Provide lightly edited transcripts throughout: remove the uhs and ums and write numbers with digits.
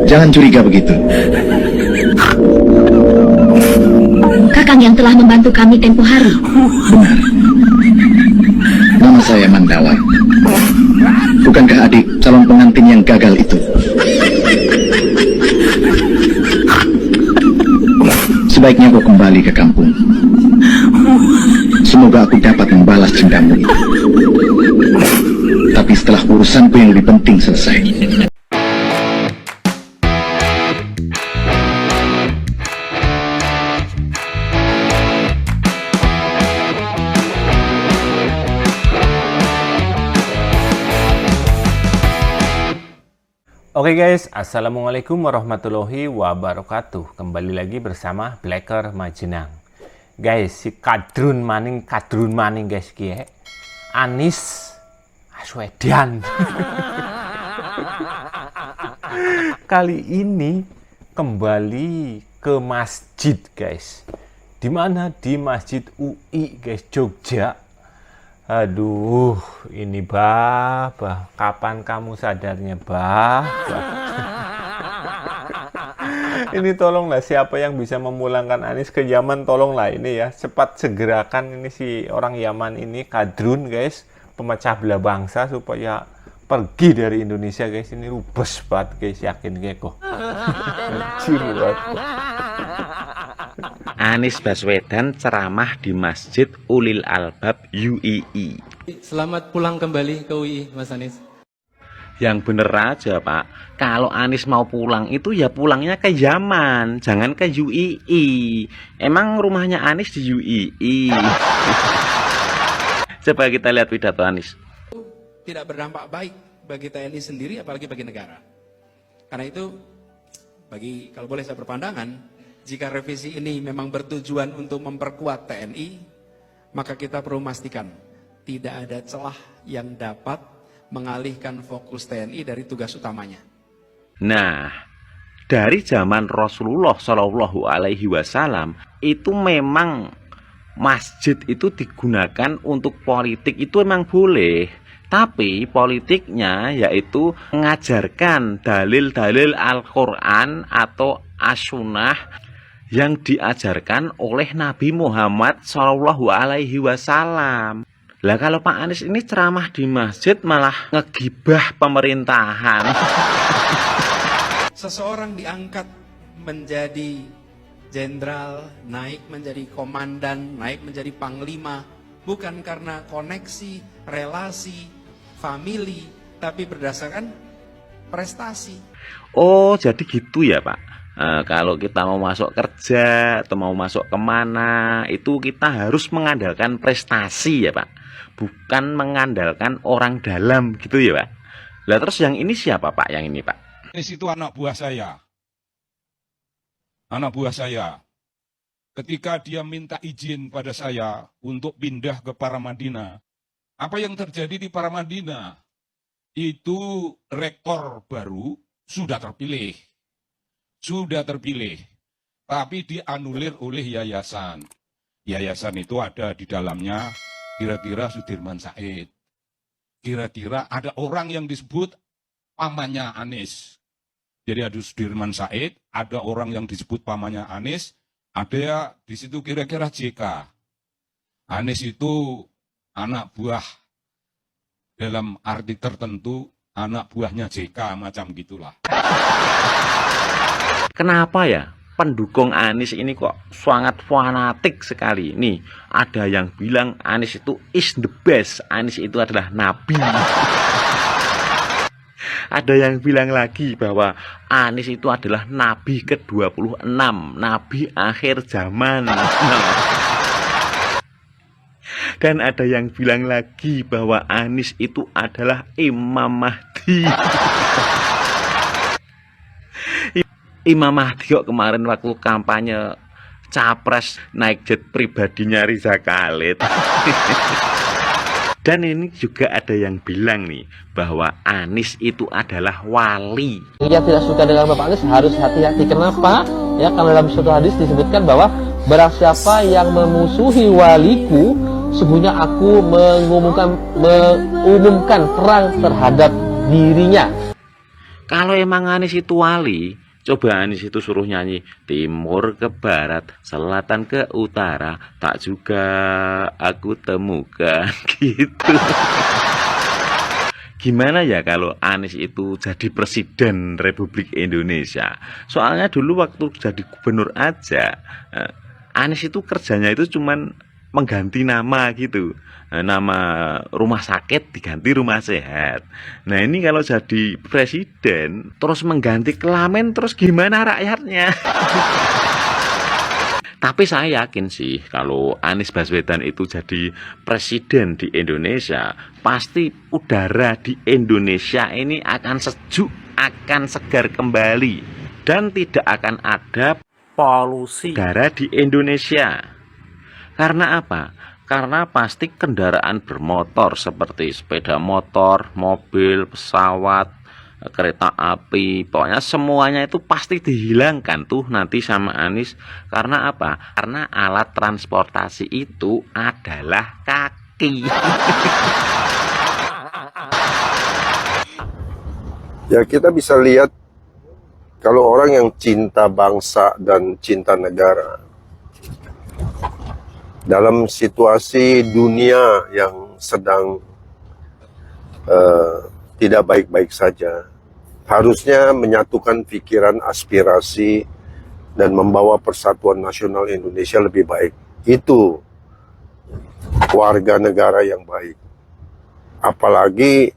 Jangan curiga begitu. Kakang yang telah membantu kami tempo hari. Benar. Nama saya Mandala. Bukankah adik calon pengantin yang gagal itu? Sebaiknya kau kembali ke kampung. Semoga aku dapat membalas dendammu. Tapi setelah urusanku yang lebih penting selesai. Oke guys, assalamualaikum warahmatullahi wabarakatuh. Kembali lagi bersama Blacker Majenang. Guys, si kadrun maning guys kie. Anies Baswedan. Kali ini kembali ke masjid guys. Di mana? Di Masjid UI guys, Jogja. Aduh, ini bah, kapan kamu sadarnya bah? Ini tolonglah, siapa yang bisa memulangkan Anies ke Yaman, tolonglah ini ya, cepat segerakan ini si orang Yaman ini, kadrun guys, pemecah belah bangsa, supaya pergi dari Indonesia guys. Ini rubes banget guys, yakin kayak kok. Anies Baswedan ceramah di Masjid Ulil Albab UII. Selamat pulang kembali ke UI, Mas Anies. Yang bener aja Pak, kalau Anies mau pulang itu ya pulangnya ke Yaman, jangan ke UII. Emang rumahnya Anies di UII. Coba kita lihat pidato Anies. Tidak berdampak baik bagi TNI sendiri, apalagi bagi negara. Karena itu, kalau boleh saya berpandangan, jika revisi ini memang bertujuan untuk memperkuat TNI, maka kita perlu memastikan tidak ada celah yang dapat mengalihkan fokus TNI dari tugas utamanya. Nah, dari zaman Rasulullah Shallallahu Alaihi Wasallam itu memang masjid itu digunakan untuk politik, itu memang boleh. Tapi politiknya yaitu mengajarkan dalil-dalil Al-Quran atau As-Sunnah yang diajarkan oleh Nabi Muhammad Shallallahu Alaihi Wasallam. Lah kalau Pak Anies ini ceramah di masjid malah ngegibah pemerintahan. Seseorang diangkat menjadi jenderal, naik menjadi komandan, naik menjadi panglima, bukan karena koneksi, relasi, famili, tapi berdasarkan prestasi. Oh, jadi gitu ya Pak. Kalau kita mau masuk kerja atau mau masuk kemana, itu kita harus mengandalkan prestasi ya Pak, bukan mengandalkan orang dalam gitu ya Pak. Lah terus yang ini siapa Pak? Yang ini Pak? Anies itu anak buah saya. Anak buah saya. Ketika dia minta izin pada saya untuk pindah ke Paramadina, apa yang terjadi di Paramadina? Itu rektor baru sudah terpilih. Sudah terpilih, tapi dianulir oleh yayasan. Yayasan itu ada di dalamnya kira-kira Sudirman Said. Kira-kira ada orang yang disebut pamannya Anies. Jadi ada Sudirman Said, ada orang yang disebut pamannya Anies, ada di situ kira-kira JK. Anies itu anak buah dalam arti tertentu, anak buahnya JK macam gitulah. Kenapa ya pendukung Anies ini kok sangat fanatik sekali? Nih, ada yang bilang Anies itu is the best, Anies itu adalah nabi. Ada yang bilang lagi bahwa Anies itu adalah nabi ke-26, nabi akhir zaman. Dan ada yang bilang lagi bahwa Anies itu adalah Imam Mahdi. Imam Mahdi kok kemarin waktu kampanye capres naik jet pribadinya Riza Khalid. Dan ini juga ada yang bilang nih bahwa Anies itu adalah wali. Yang tidak suka dengan Bapak Anies harus hati-hati. Kenapa? Ya, karena dalam suatu hadis disebutkan bahwa barang siapa yang memusuhi waliku, sesungguhnya aku mengumumkan perang terhadap dirinya. Kalau emang Anies itu wali, coba Anies itu suruh nyanyi timur ke barat, selatan ke utara, tak juga aku temukan gitu. Gimana ya kalau Anies itu jadi presiden Republik Indonesia? Soalnya dulu waktu jadi gubernur aja, Anies itu kerjanya itu cuman mengganti nama gitu. Nama rumah sakit diganti rumah sehat. Nah ini kalau jadi presiden terus mengganti kelamin, terus gimana rakyatnya? Tapi saya yakin sih kalau Anies Baswedan itu jadi presiden di Indonesia, pasti udara di Indonesia ini akan sejuk, akan segar kembali, dan tidak akan ada polusi udara di Indonesia. Karena apa? Karena pasti kendaraan bermotor seperti sepeda motor, mobil, pesawat, kereta api, pokoknya semuanya itu pasti dihilangkan tuh nanti sama Anies. Karena apa? Karena alat transportasi itu adalah kaki. Ya kita bisa lihat kalau orang yang cinta bangsa dan cinta negara dalam situasi dunia yang sedang tidak baik-baik saja, harusnya menyatukan pikiran, aspirasi, dan membawa persatuan nasional Indonesia lebih baik. Itu warga negara yang baik. Apalagi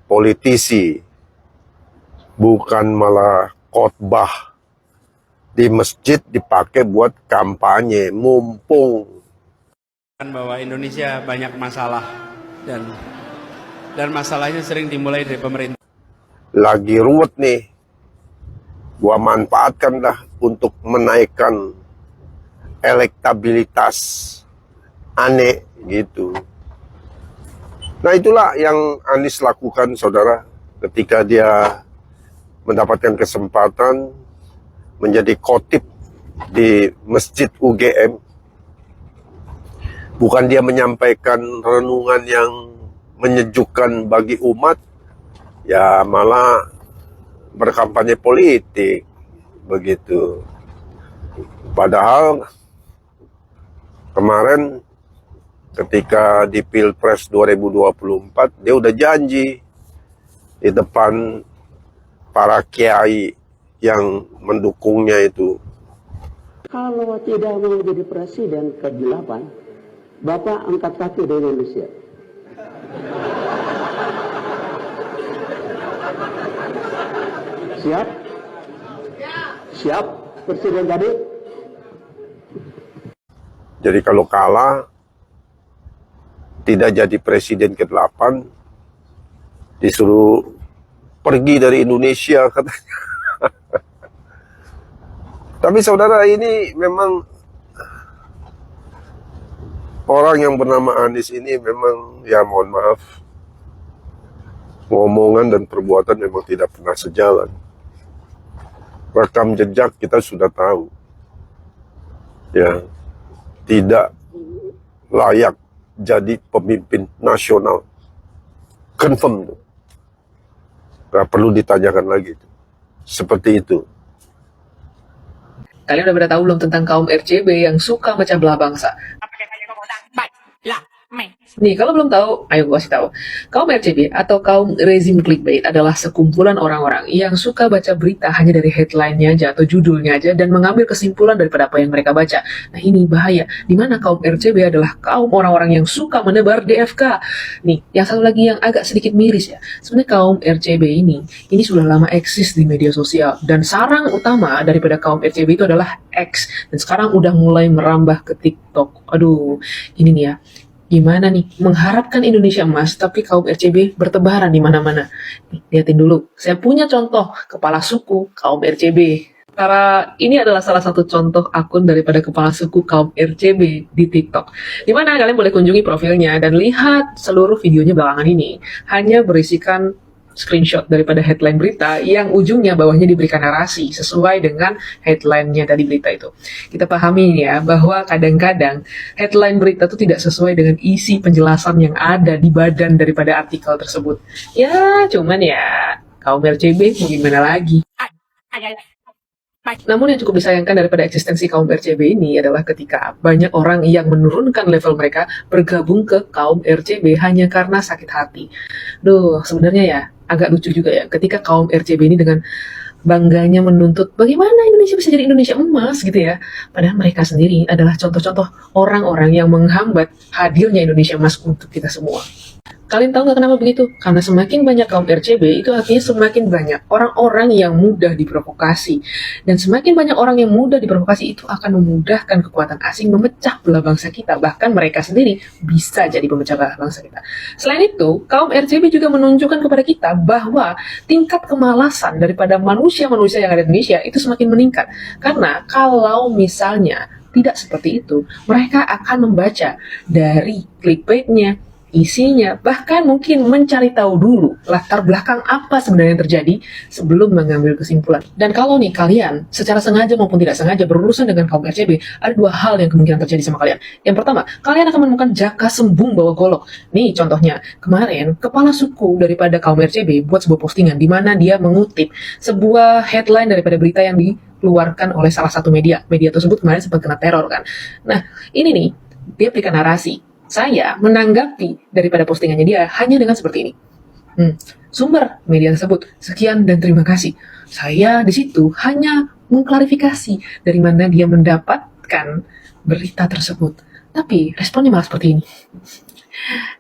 politisi, bukan malah khotbah di masjid dipakai buat kampanye, mumpung. Bahwa Indonesia banyak masalah dan masalahnya sering dimulai dari pemerintah. Lagi ruwet nih, gua manfaatkanlah untuk menaikkan elektabilitas aneh gitu. Nah itulah yang Anies lakukan, saudara, ketika dia mendapatkan kesempatan menjadi khotib di Masjid UGM. Bukan dia menyampaikan renungan yang menyejukkan bagi umat, ya malah berkampanye politik begitu. Padahal kemarin ketika di Pilpres 2024 dia udah janji di depan para kiai yang mendukungnya itu. Kalau tidak mau jadi presiden ke-8, Bapak angkat kaki dari Indonesia. Siap? Siap, Presiden tadi? Jadi kalau kalah, tidak jadi presiden ke-8, disuruh pergi dari Indonesia katanya. Tapi saudara, ini memang orang yang bernama Anies ini memang, ya mohon maaf, ngomongan dan perbuatan memang tidak pernah sejalan. Rekam jejak kita sudah tahu, ya, tidak layak jadi pemimpin nasional. Confirm, nggak perlu ditanyakan lagi. Seperti itu. Kalian udah pada tahu belum tentang kaum RCB yang suka memecah belah bangsa? Nih, kalau belum tahu, ayo gue kasih tahu. Kaum RCB atau kaum rezim clickbait adalah sekumpulan orang-orang yang suka baca berita hanya dari headline-nya aja atau judulnya aja dan mengambil kesimpulan daripada apa yang mereka baca. Nah, ini bahaya. Dimana kaum RCB adalah kaum orang-orang yang suka menebar DFK. Nih, yang satu lagi yang agak sedikit miris ya. Sebenarnya kaum RCB ini sudah lama eksis di media sosial dan sarang utama daripada kaum RCB itu adalah X dan sekarang udah mulai merambah ke TikTok. Aduh, ini nih ya. Gimana nih mengharapkan Indonesia emas tapi kaum RCB bertebaran di mana-mana. Lihatin dulu, saya punya contoh kepala suku kaum RCB. Ini adalah salah satu contoh akun daripada kepala suku kaum RCB di TikTok. Dimana kalian boleh kunjungi profilnya dan lihat seluruh videonya belakangan ini. Hanya berisikan screenshot daripada headline berita yang ujungnya bawahnya diberikan narasi sesuai dengan headline-nya tadi berita itu. Kita pahami ya bahwa kadang-kadang headline berita itu tidak sesuai dengan isi penjelasan yang ada di badan daripada artikel tersebut. Ya, cuman ya kaum RCB, mau gimana lagi? Namun yang cukup disayangkan daripada eksistensi kaum RCB ini adalah ketika banyak orang yang menurunkan level mereka bergabung ke kaum RCB hanya karena sakit hati. Duh, sebenarnya ya agak lucu juga ya ketika kaum RCB ini dengan bangganya menuntut bagaimana Indonesia bisa jadi Indonesia emas gitu ya. Padahal mereka sendiri adalah contoh-contoh orang-orang yang menghambat hadirnya Indonesia emas untuk kita semua. Kalian tahu nggak kenapa begitu? Karena semakin banyak kaum RCB, itu artinya semakin banyak orang-orang yang mudah diprovokasi. Dan semakin banyak orang yang mudah diprovokasi itu akan memudahkan kekuatan asing memecah belah bangsa kita. Bahkan mereka sendiri bisa jadi pemecah belah bangsa kita. Selain itu, kaum RCB juga menunjukkan kepada kita bahwa tingkat kemalasan daripada manusia-manusia yang ada di Indonesia itu semakin meningkat. Karena kalau misalnya tidak seperti itu, mereka akan membaca dari clickbait-nya, isinya, bahkan mungkin mencari tahu dulu latar belakang apa sebenarnya yang terjadi sebelum mengambil kesimpulan. Dan kalau nih kalian secara sengaja maupun tidak sengaja berurusan dengan kaum RCB, ada dua hal yang kemungkinan terjadi sama kalian. Yang pertama, kalian akan menemukan jaka sembung bawa golok. Nih contohnya, kemarin kepala suku daripada kaum RCB buat sebuah postingan di mana dia mengutip sebuah headline daripada berita yang dikeluarkan oleh salah satu media. Media tersebut kemarin sempat kena teror kan. Nah, ini nih, dia berikan narasi. Saya menanggapi daripada postingannya dia hanya dengan seperti ini. Sumber media tersebut, sekian dan terima kasih. Saya di situ hanya mengklarifikasi dari mana dia mendapatkan berita tersebut. Tapi responnya malah seperti ini.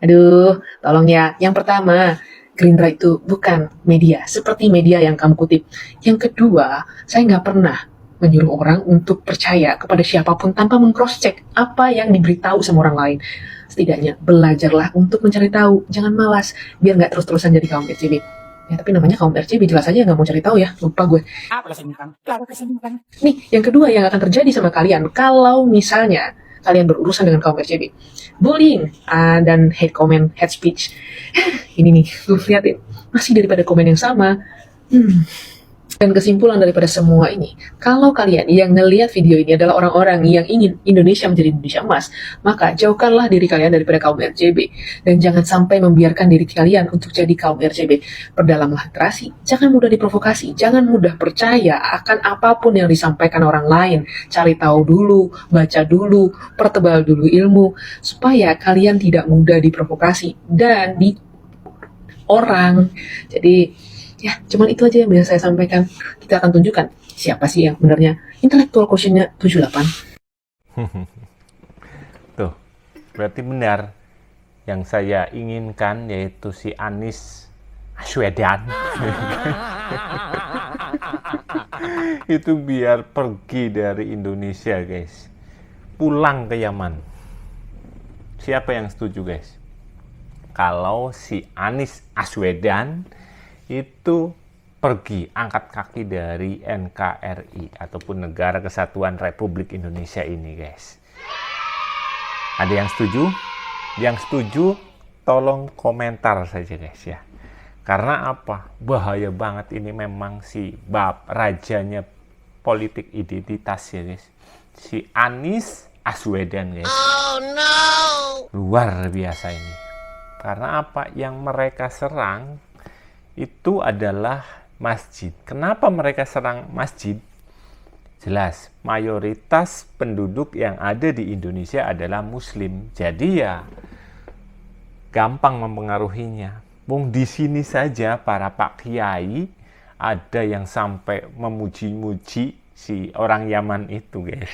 Aduh, tolong ya. Yang pertama, Gerindra itu bukan media, seperti media yang kamu kutip. Yang kedua, saya nggak pernah menyuruh orang untuk percaya kepada siapapun tanpa meng-cross-check apa yang diberitahu sama orang lain. Setidaknya belajarlah untuk mencari tahu, jangan malas, biar nggak terus-terusan jadi kaum RCB. Ya tapi namanya kaum RCB, jelas aja nggak mau cari tahu ya, lupa gue. Nih, yang kedua yang akan terjadi sama kalian, kalau misalnya kalian berurusan dengan kaum RCB, bullying dan hate comment, hate speech. Ini nih, lu liatin, masih daripada komen yang sama. Dan kesimpulan daripada semua ini, kalau kalian yang ngelihat video ini adalah orang-orang yang ingin Indonesia menjadi Indonesia emas, maka jauhkanlah diri kalian daripada kaum RCB. Dan jangan sampai membiarkan diri kalian untuk jadi kaum RCB. Perdamlah literasi, jangan mudah diprovokasi, jangan mudah percaya akan apapun yang disampaikan orang lain. Cari tahu dulu, baca dulu, pertebal dulu ilmu, supaya kalian tidak mudah diprovokasi dan di orang. Jadi ya, cuman itu aja yang bisa saya sampaikan. Kita akan tunjukkan siapa sih yang sebenarnya intellectual quotient-nya 78. Tuh, berarti benar yang saya inginkan yaitu si Anies Baswedan. Itu biar pergi dari Indonesia, guys. Pulang ke Yaman. Siapa yang setuju, guys? Kalau si Anies Baswedan itu pergi, angkat kaki dari NKRI ataupun Negara Kesatuan Republik Indonesia ini, guys. Ada yang setuju? Yang setuju tolong komentar saja, guys ya. Karena apa? Bahaya banget ini memang si rajanya politik identitas ya, guys. Si Anies Baswedan, guys. Oh no. Luar biasa ini. Karena apa? Yang mereka serang itu adalah masjid. Kenapa mereka serang masjid? Jelas, mayoritas penduduk yang ada di Indonesia adalah Muslim. Jadi ya gampang mempengaruhinya. Bung di sini saja para pak kiai ada yang sampai memuji-muji si orang Yaman itu, guys.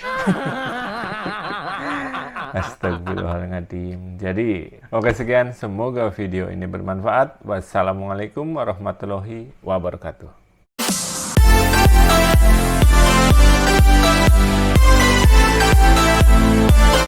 Astagfirullahaladzim. Jadi, oke sekian. Semoga video ini bermanfaat. Wassalamualaikum warahmatullahi wabarakatuh.